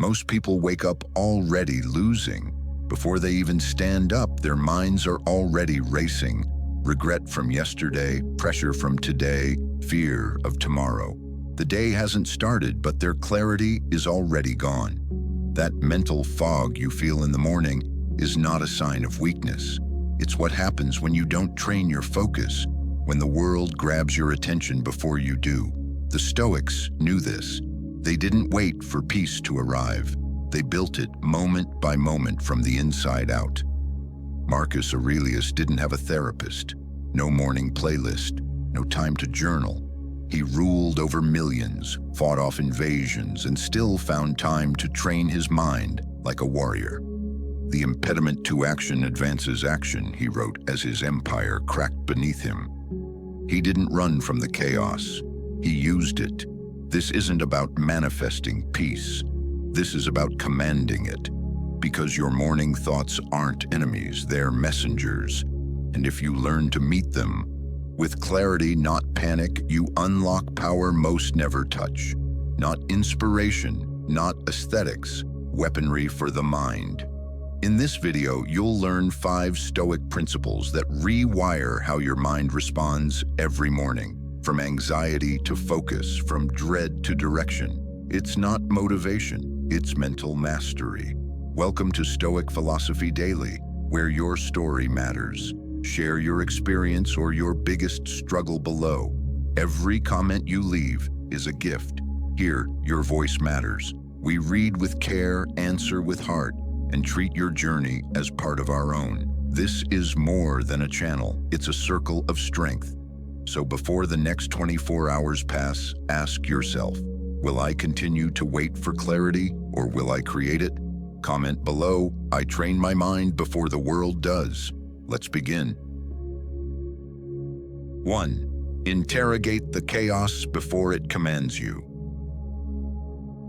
Most people wake up already losing. Before they even stand up, their minds are already racing. Regret from yesterday, pressure from today, fear of tomorrow. The day hasn't started, but their clarity is already gone. That mental fog you feel in the morning is not a sign of weakness. It's what happens when you don't train your focus, when the world grabs your attention before you do. The Stoics knew this. They didn't wait for peace to arrive. They built it moment by moment from the inside out. Marcus Aurelius didn't have a therapist, no morning playlist, no time to journal. He ruled over millions, fought off invasions, and still found time to train his mind like a warrior. The impediment to action advances action, he wrote as his empire cracked beneath him. He didn't run from the chaos. He used it. This isn't about manifesting peace. This is about commanding it. Because your morning thoughts aren't enemies, they're messengers. And if you learn to meet them with clarity, not panic, you unlock power most never touch. Not inspiration, not aesthetics, weaponry for the mind. In this video, you'll learn 5 Stoic principles that rewire how your mind responds every morning. From anxiety to focus, from dread to direction. It's not motivation, it's mental mastery. Welcome to Stoic Philosophy Daily, where your story matters. Share your experience or your biggest struggle below. Every comment you leave is a gift. Here, your voice matters. We read with care, answer with heart, and treat your journey as part of our own. This is more than a channel, it's a circle of strength. So before the next 24 hours pass, ask yourself, will I continue to wait for clarity or will I create it? Comment below, I train my mind before the world does. Let's begin. 1. Interrogate the chaos before it commands you.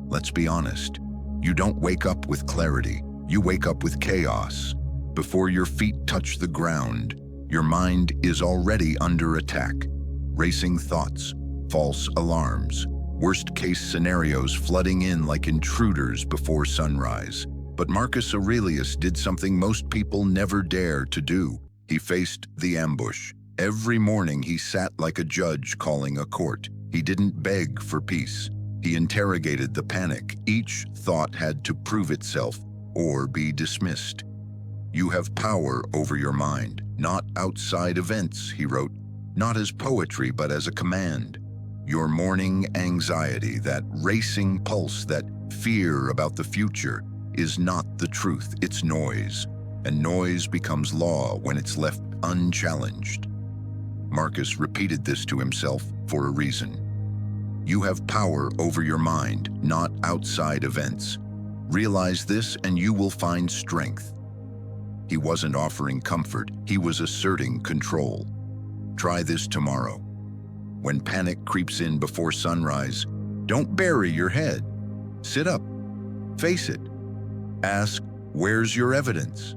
Let's be honest. You don't wake up with clarity. You wake up with chaos. Before your feet touch the ground, your mind is already under attack. Racing thoughts, false alarms, worst-case scenarios flooding in like intruders before sunrise. But Marcus Aurelius did something most people never dare to do. He faced the ambush. Every morning he sat like a judge calling a court. He didn't beg for peace. He interrogated the panic. Each thought had to prove itself or be dismissed. You have power over your mind, not outside events, he wrote, not as poetry but as a command. Your morning anxiety, that racing pulse, that fear about the future, is not the truth, it's noise. And noise becomes law when it's left unchallenged. Marcus repeated this to himself for a reason. You have power over your mind, not outside events. Realize this and you will find strength. He wasn't offering comfort, he was asserting control. Try this tomorrow. When panic creeps in before sunrise, don't bury your head. Sit up, face it. Ask, where's your evidence?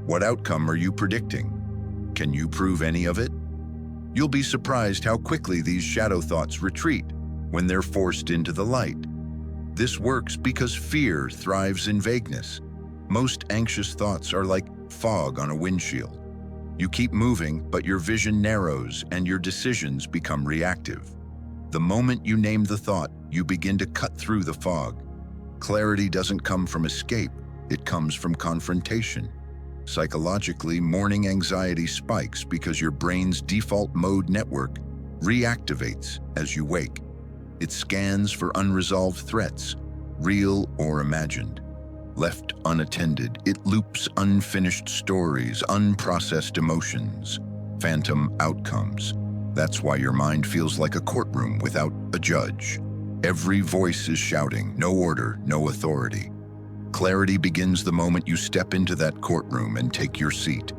What outcome are you predicting? Can you prove any of it? You'll be surprised how quickly these shadow thoughts retreat when they're forced into the light. This works because fear thrives in vagueness. Most anxious thoughts are like fog on a windshield. You keep moving, but your vision narrows and your decisions become reactive. The moment you name the thought, you begin to cut through the fog. Clarity doesn't come from escape, it comes from confrontation. Psychologically, morning anxiety spikes because your brain's default mode network reactivates as you wake. It scans for unresolved threats, real or imagined. Left unattended, it loops unfinished stories, unprocessed emotions, phantom outcomes. That's why your mind feels like a courtroom without a judge. Every voice is shouting, no order, no authority. Clarity begins the moment you step into that courtroom and take your seat.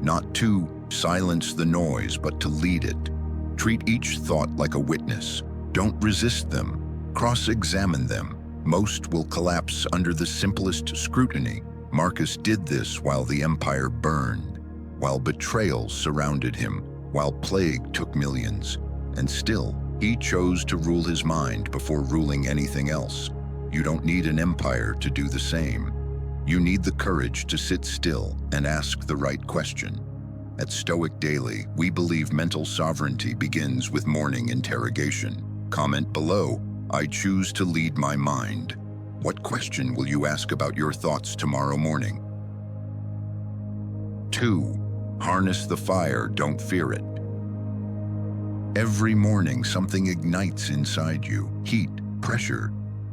Not to silence the noise, but to lead it. Treat each thought like a witness. Don't resist them. Cross-examine them. Most will collapse under the simplest scrutiny. Marcus did this while the empire burned, while betrayal surrounded him, while plague took millions. And still, he chose to rule his mind before ruling anything else. You don't need an empire to do the same. You need the courage to sit still and ask the right question. At Stoic Daily, we believe mental sovereignty begins with morning interrogation. Comment below, I choose to lead my mind. What question will you ask about your thoughts tomorrow morning? 2. Harness the fire, don't fear it. Every morning, something ignites inside you. Heat, pressure,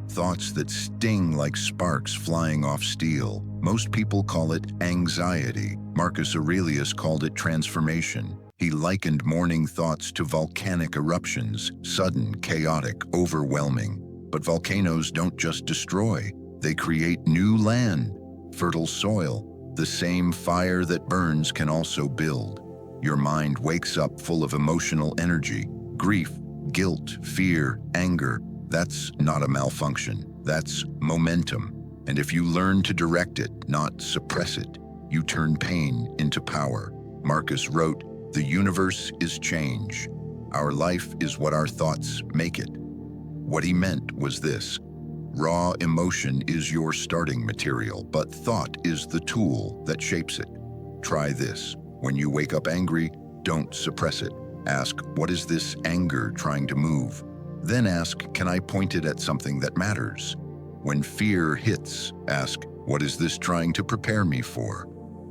thoughts that sting like sparks flying off steel. Most people call it anxiety. Marcus Aurelius called it transformation. He likened morning thoughts to volcanic eruptions, sudden, chaotic, overwhelming. But volcanoes don't just destroy, they create new land, fertile soil. The same fire that burns can also build. Your mind wakes up full of emotional energy, grief, guilt, fear, anger. That's not a malfunction, that's momentum. And if you learn to direct it, not suppress it, you turn pain into power. Marcus wrote, "The universe is change. Our life is what our thoughts make it." What he meant was this: raw emotion is your starting material, but thought is the tool that shapes it. Try this. When you wake up angry, don't suppress it. Ask, what is this anger trying to move? Then ask, can I point it at something that matters? When fear hits, ask, what is this trying to prepare me for?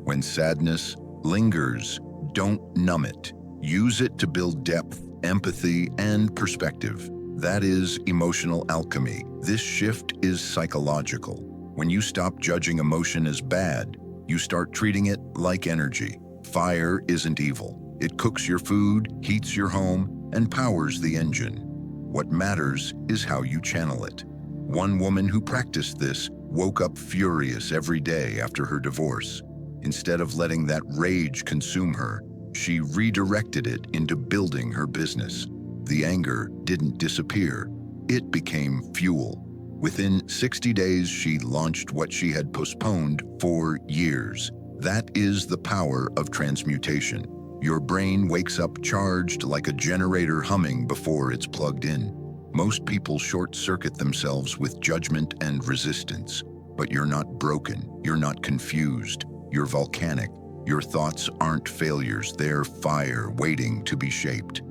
When sadness lingers, don't numb it. Use it to build depth, empathy, and perspective. That is emotional alchemy. This shift is psychological. When you stop judging emotion as bad, you start treating it like energy. Fire isn't evil. It cooks your food, heats your home, and powers the engine. What matters is how you channel it. One woman who practiced this woke up furious every day after her divorce. Instead of letting that rage consume her, she redirected it into building her business. The anger didn't disappear. It became fuel. Within 60 days, she launched what she had postponed for years. That is the power of transmutation. Your brain wakes up charged like a generator humming before it's plugged in. Most people short-circuit themselves with judgment and resistance. But you're not broken. You're not confused. You're volcanic. Your thoughts aren't failures. They're fire waiting to be shaped.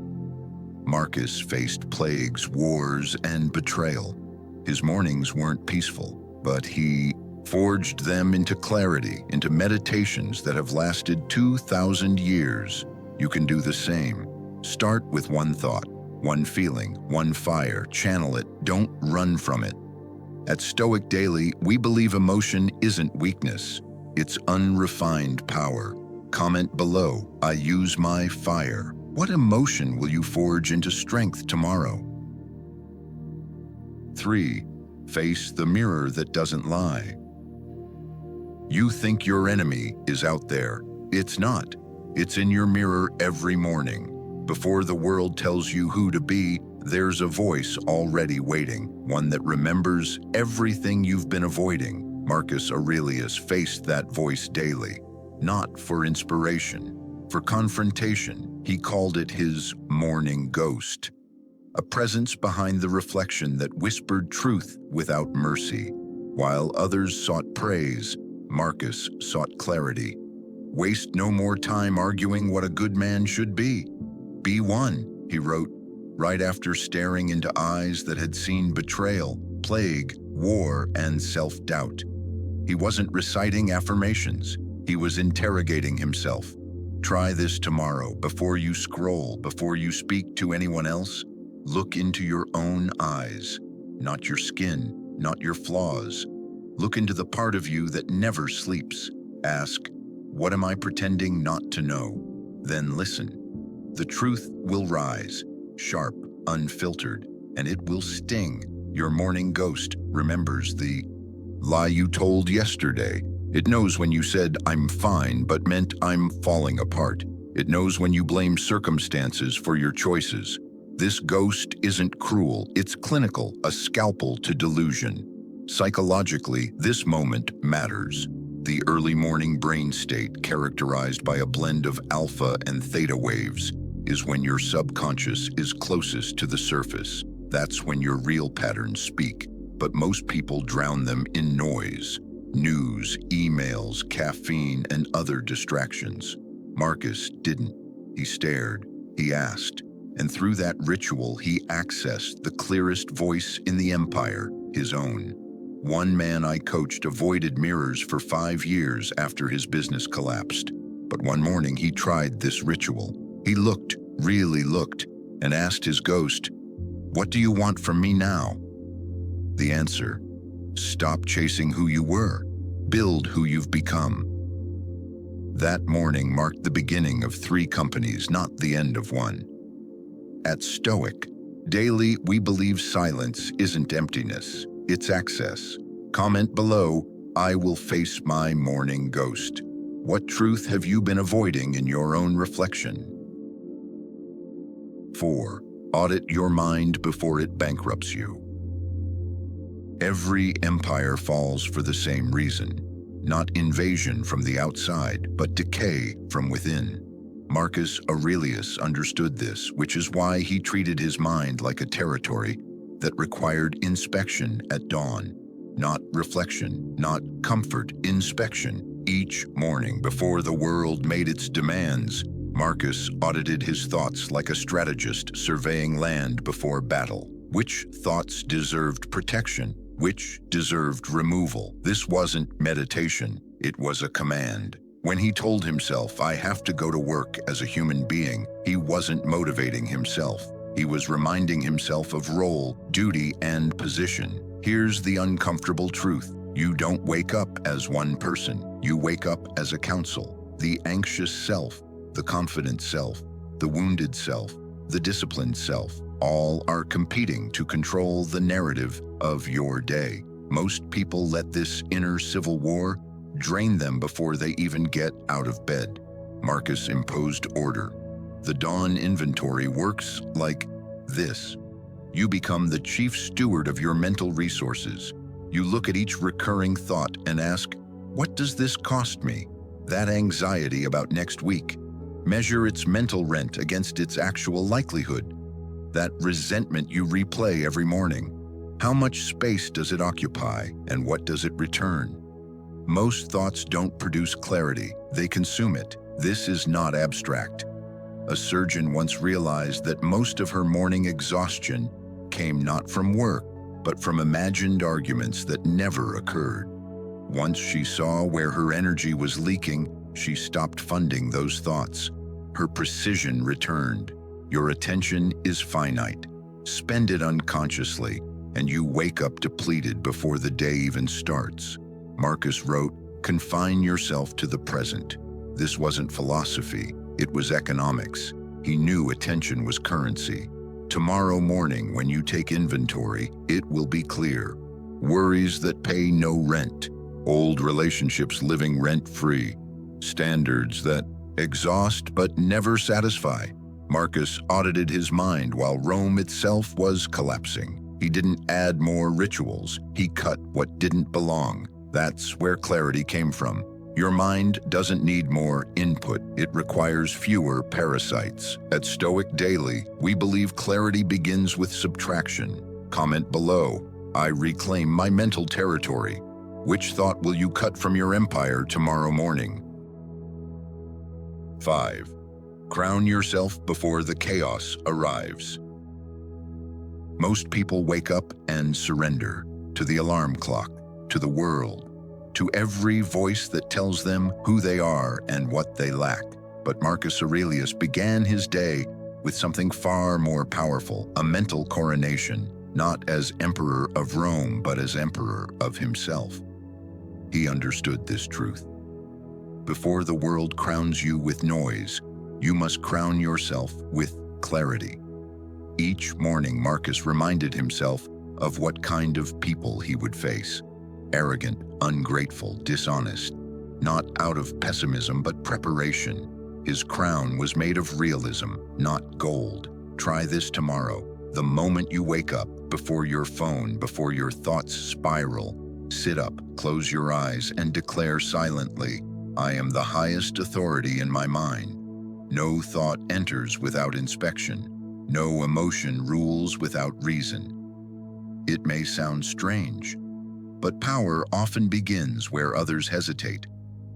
Marcus faced plagues, wars, and betrayal. His mornings weren't peaceful, but he forged them into clarity, into meditations that have lasted 2,000 years. You can do the same. Start with one thought, one feeling, one fire. Channel it. Don't run from it. At Stoic Daily, we believe emotion isn't weakness. It's unrefined power. Comment below, I use my fire. What emotion will you forge into strength tomorrow? 3. Face the mirror that doesn't lie. You think your enemy is out there. It's not. It's in your mirror every morning. Before the world tells you who to be, there's a voice already waiting, one that remembers everything you've been avoiding. Marcus Aurelius faced that voice daily, not for inspiration, for confrontation. He called it his morning ghost, a presence behind the reflection that whispered truth without mercy. While others sought praise, Marcus sought clarity. Waste no more time arguing what a good man should be. Be one, he wrote, right after staring into eyes that had seen betrayal, plague, war, and self-doubt. He wasn't reciting affirmations. He was interrogating himself. Try this tomorrow. Before you scroll, before you speak to anyone else, look into your own eyes, not your skin, not your flaws. Look into the part of you that never sleeps. Ask, what am I pretending not to know? Then listen. The truth will rise, sharp, unfiltered, and it will sting. Your morning ghost remembers the lie you told yesterday. It knows when you said, I'm fine, but meant I'm falling apart. It knows when you blame circumstances for your choices. This ghost isn't cruel, it's clinical, a scalpel to delusion. Psychologically, this moment matters. The early morning brain state, characterized by a blend of alpha and theta waves, is when your subconscious is closest to the surface. That's when your real patterns speak. but most people drown them in noise. News, emails, caffeine, and other distractions. Marcus didn't. He stared, he asked, and through that ritual he accessed the clearest voice in the empire, his own. One man I coached avoided mirrors for 5 years after his business collapsed. But one morning he tried this ritual. He looked, really looked, and asked his ghost, "What do you want from me now?" The answer, "Stop chasing who you were. Build who you've become." That morning marked the beginning of 3 companies, not the end of one. At Stoic Daily, we believe silence isn't emptiness, it's access. Comment below, "I will face my morning ghost." What truth have you been avoiding in your own reflection? 4. Audit your mind before it bankrupts you. Every empire falls for the same reason. Not invasion from the outside, but decay from within. Marcus Aurelius understood this, which is why he treated his mind like a territory that required inspection at dawn. Not reflection, not comfort, inspection. Each morning before the world made its demands, Marcus audited his thoughts like a strategist surveying land before battle. Which thoughts deserved protection? Which deserved removal? This wasn't meditation, it was a command. When he told himself, "I have to go to work as a human being," he wasn't motivating himself. He was reminding himself of role, duty, and position. Here's the uncomfortable truth. You don't wake up as one person. You wake up as a council. The anxious self, the confident self, the wounded self, the disciplined self, all are competing to control the narrative of your day. Most people let this inner civil war drain them before they even get out of bed. Marcus imposed order. The dawn inventory works like this. You become the chief steward of your mental resources. You look at each recurring thought and ask, "What does this cost me?" That anxiety about next week. Measure its mental rent against its actual likelihood. That resentment you replay every morning. How much space does it occupy, and what does it return? Most thoughts don't produce clarity, they consume it. This is not abstract. A surgeon once realized that most of her morning exhaustion came not from work, but from imagined arguments that never occurred. Once she saw where her energy was leaking, she stopped funding those thoughts. Her precision returned. Your attention is finite. Spend it unconsciously, and you wake up depleted before the day even starts. Marcus wrote, "Confine yourself to the present." This wasn't philosophy, it was economics. He knew attention was currency. Tomorrow morning, when you take inventory, it will be clear. Worries that pay no rent. Old relationships living rent-free. Standards that exhaust but never satisfy. Marcus audited his mind while Rome itself was collapsing. He didn't add more rituals. He cut what didn't belong. That's where clarity came from. Your mind doesn't need more input. It requires fewer parasites. At Stoic Daily, we believe clarity begins with subtraction. Comment below, "I reclaim my mental territory." Which thought will you cut from your empire tomorrow morning? 5. Crown yourself before the chaos arrives. Most people wake up and surrender to the alarm clock, to the world, to every voice that tells them who they are and what they lack. But Marcus Aurelius began his day with something far more powerful, a mental coronation, not as emperor of Rome, but as emperor of himself. He understood this truth. Before the world crowns you with noise, you must crown yourself with clarity. Each morning, Marcus reminded himself of what kind of people he would face. Arrogant, ungrateful, dishonest. Not out of pessimism, but preparation. His crown was made of realism, not gold. Try this tomorrow. The moment you wake up, before your phone, before your thoughts spiral, sit up, close your eyes, and declare silently, "I am the highest authority in my mind." No thought enters without inspection. No emotion rules without reason. It may sound strange, but power often begins where others hesitate.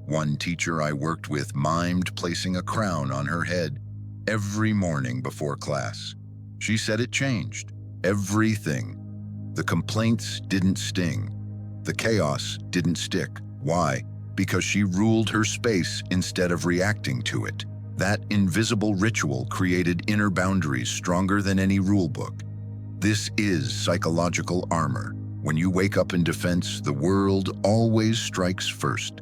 One teacher I worked with mimed placing a crown on her head every morning before class. She said it changed everything. The complaints didn't sting. The chaos didn't stick. Why? Because she ruled her space instead of reacting to it. That invisible ritual created inner boundaries stronger than any rulebook. This is psychological armor. When you wake up in defense, the world always strikes first.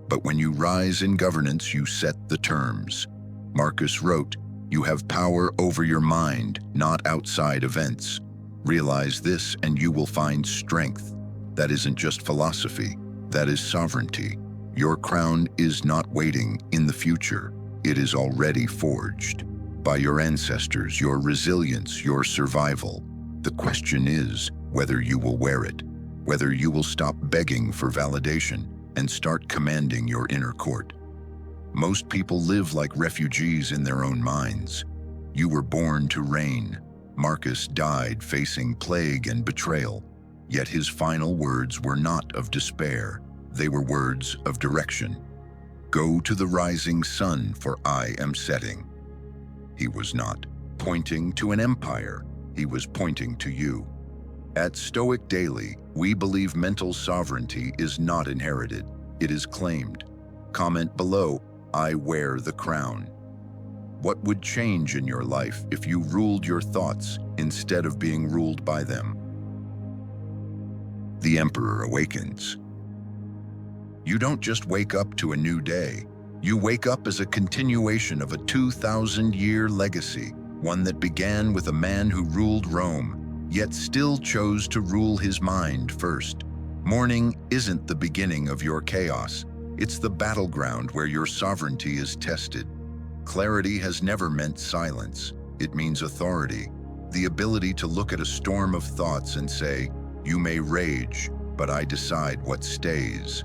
But when you rise in governance, you set the terms. Marcus wrote, "You have power over your mind, not outside events. Realize this and you will find strength." That isn't just philosophy, that is sovereignty. Your crown is not waiting in the future. It is already forged by your ancestors, your resilience, your survival. The question is whether you will wear it, whether you will stop begging for validation and start commanding your inner court. Most people live like refugees in their own minds. You were born to reign. Marcus died facing plague and betrayal, yet his final words were not of despair. They were words of direction. "Go to the rising sun, for I am setting." He was not pointing to an empire. He was pointing to you. At Stoic Daily, we believe mental sovereignty is not inherited. It is claimed. Comment below, "I wear the crown." What would change in your life if you ruled your thoughts instead of being ruled by them? The Emperor Awakens. You don't just wake up to a new day. You wake up as a continuation of a 2,000-year legacy, one that began with a man who ruled Rome, yet still chose to rule his mind first. Morning isn't the beginning of your chaos. It's the battleground where your sovereignty is tested. Clarity has never meant silence. It means authority. The ability to look at a storm of thoughts and say, "You may rage, but I decide what stays."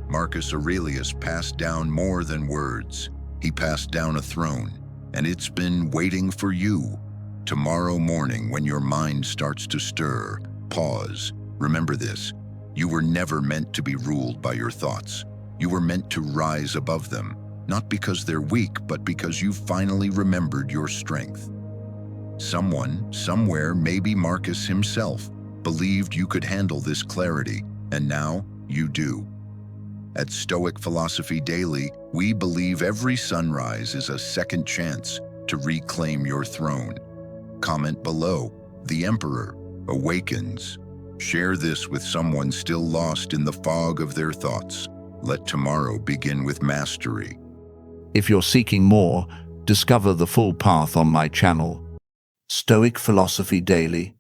Marcus Aurelius passed down more than words. He passed down a throne, and it's been waiting for you. Tomorrow morning, when your mind starts to stir, pause. Remember this. You were never meant to be ruled by your thoughts. You were meant to rise above them, not because they're weak, but because you finally remembered your strength. Someone, somewhere, maybe Marcus himself, believed you could handle this clarity, and now you do. At Stoic Philosophy Daily, we believe every sunrise is a second chance to reclaim your throne. Comment below, "The Emperor Awakens." Share this with someone still lost in the fog of their thoughts. Let tomorrow begin with mastery. If you're seeking more, discover the full path on my channel, Stoic Philosophy Daily.